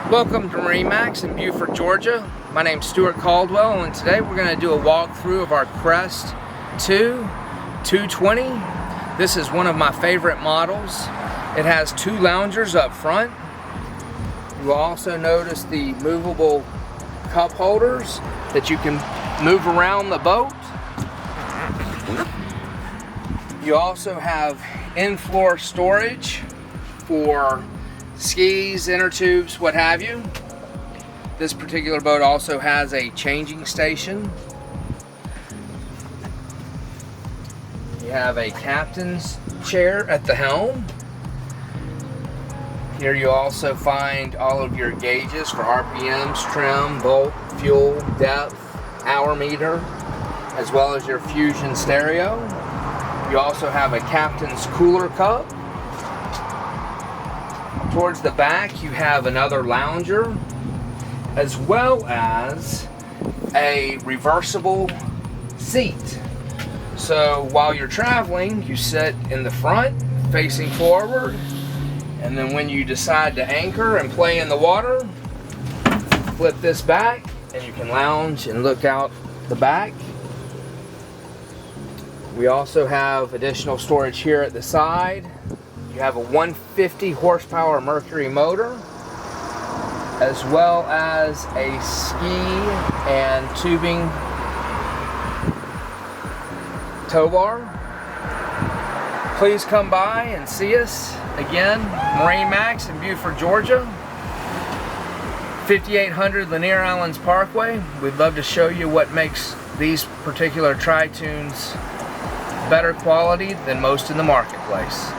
Welcome to MarineMax in Beaufort, Georgia. My name's Stuart Caldwell, and today we're going to do a walkthrough of our Crest II 220. This is one of my favorite models. It has two loungers up front. You will also notice the movable cup holders that you can move around the boat. You also have in-floor storage for skis, inner tubes, what have you. This particular boat also has a changing station. You have a captain's chair at the helm. Here you also find all of your gauges for RPMs, trim, volt, fuel, depth, hour meter, as well as your Fusion stereo. You also have a captain's cooler cup. Towards the back you have another lounger, as well as a reversible seat. So while you're traveling, you sit in the front facing forward, and then when you decide to anchor and play in the water, flip this back and you can lounge and look out the back. We also have additional storage here at the side. You have a 150 horsepower Mercury motor, as well as a ski and tubing tow bar. Please come by and see us again. MarineMax in Beaufort, Georgia, 5800 Lanier Islands Parkway. We'd love to show you what makes these particular tri-tunes better quality than most in the marketplace.